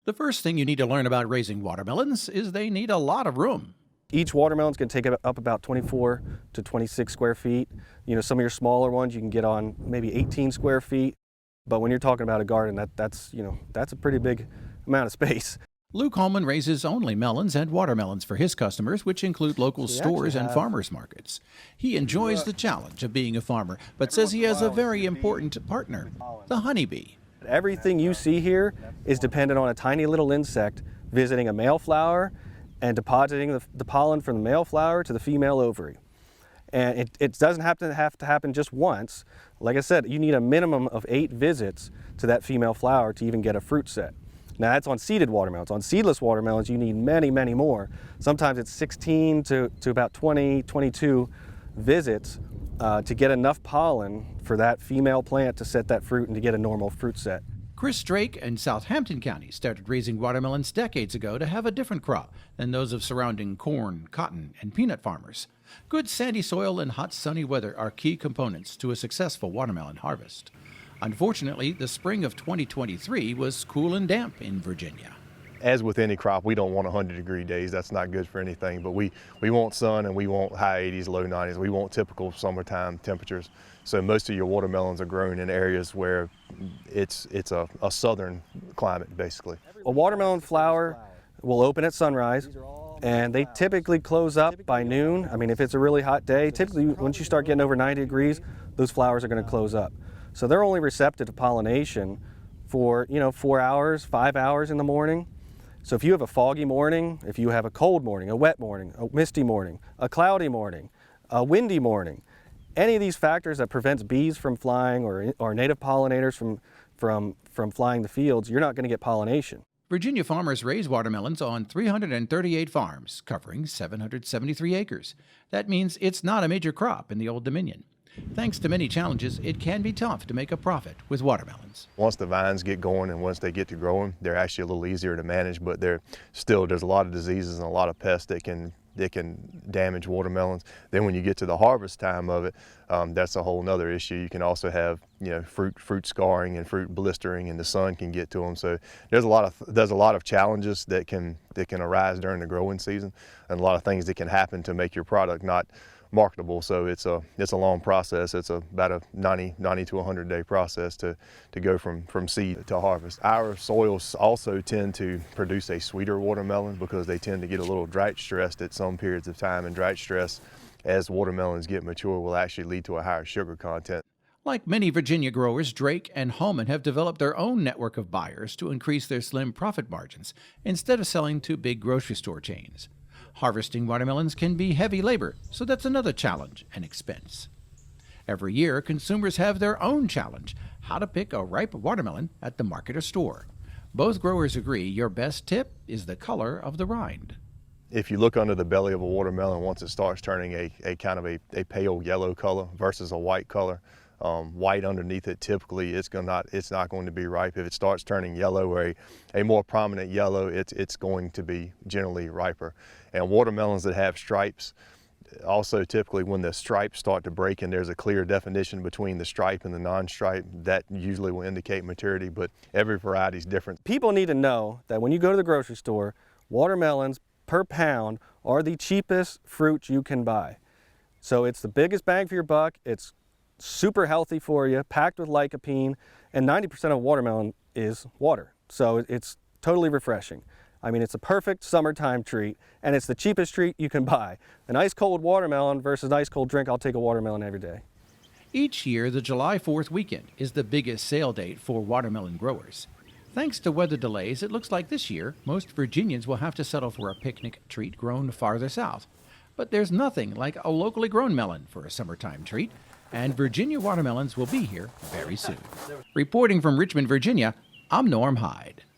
The first thing you need to learn about raising watermelons is they need a lot of room. Each watermelon's going to take up about 24 to 26 square feet. Some of your smaller ones you can get on maybe 18 square feet. But when you're talking about a garden, that's a pretty big amount of space. Luke HALLMAN raises only melons and watermelons for his customers, which include local stores and farmers markets. He enjoys the challenge of being a farmer, but says he has a very important partner, the honeybee. Everything you see here is dependent on a tiny little insect visiting a male flower and depositing the pollen from the male flower to the female ovary. And it doesn't have to happen just once. Like I said, you need a minimum of 8 visits to that female flower to even get a fruit set. Now that's on seeded watermelons. On seedless watermelons, you need many, many more. Sometimes it's 16 to about 20, 22 visits to get enough pollen for that female plant to set that fruit and to get a normal fruit set. Chris Drake and Southampton County started raising watermelons decades ago to have a different crop than those of surrounding corn, cotton, and peanut farmers. Good sandy soil and hot sunny weather are key components to a successful watermelon harvest. Unfortunately, the spring of 2023 was cool and damp in Virginia. As with any crop, we don't want 100-degree days. That's not good for anything, but we want sun and we want high 80s, low 90s. We want typical summertime temperatures. So most of your watermelons are grown in areas where it's a southern climate, basically. A watermelon flower will open at sunrise, and they typically close up by noon. I mean, if it's a really hot day, typically once you start getting over 90 degrees, those flowers are going to close up. So they're only receptive to pollination for 4 hours, 5 hours in the morning. So if you have a foggy morning, if you have a cold morning, a wet morning, a misty morning, a cloudy morning, a windy morning, any of these factors that prevents bees from flying or native pollinators from flying the fields, you're not going to get pollination. Virginia farmers raise watermelons on 338 farms, covering 773 acres. That means it's not a major crop in the Old Dominion. Thanks to many challenges, it can be tough to make a profit with watermelons. Once the vines get going and once they get to growing, they're actually a little easier to manage, but there's a lot of diseases and a lot of pests that can damage watermelons. Then when you get to the harvest time of it, that's a whole nother issue. You can also have fruit scarring and fruit blistering, and the sun can get to them. So there's a lot of challenges that can arise during the growing season, and a lot of things that can happen to make your product not marketable. So it's a long process. It's about a 90 to 100 day process to go from seed to harvest. Our soils also tend to produce a sweeter watermelon because they tend to get a little drought stressed at some periods of time, and drought stress as watermelons get mature will actually lead to a higher sugar content. Like many Virginia growers, Drake and HALLMAN have developed their own network of buyers to increase their slim profit margins instead of selling to big grocery store chains. Harvesting watermelons can be heavy labor, so that's another challenge and expense. Every year, consumers have their own challenge, how to pick a ripe watermelon at the market or store. Both growers agree your best tip is the color of the rind. If you look under the belly of a watermelon, once it starts turning a kind of a pale yellow color versus a white color, white underneath it, typically it's not going to be ripe. If it starts turning yellow or a more prominent yellow, it's going to be generally riper. And watermelons that have stripes, also typically when the stripes start to break and there's a clear definition between the stripe and the non-stripe, that usually will indicate maturity, but every variety is different. People need to know that when you go to the grocery store, watermelons per pound are the cheapest fruit you can buy. So it's the biggest bang for your buck. It's super healthy for you, packed with lycopene, and 90% of watermelon is water. So it's totally refreshing. I mean, it's a perfect summertime treat, and it's the cheapest treat you can buy. An ice cold watermelon versus an ice cold drink, I'll take a watermelon every day. Each year, the July 4th weekend is the biggest sale date for watermelon growers. Thanks to weather delays, it looks like this year, most Virginians will have to settle for a picnic treat grown farther south. But there's nothing like a locally grown melon for a summertime treat, and Virginia watermelons will be here very soon. Reporting from Richmond, Virginia, I'm Norm Hyde.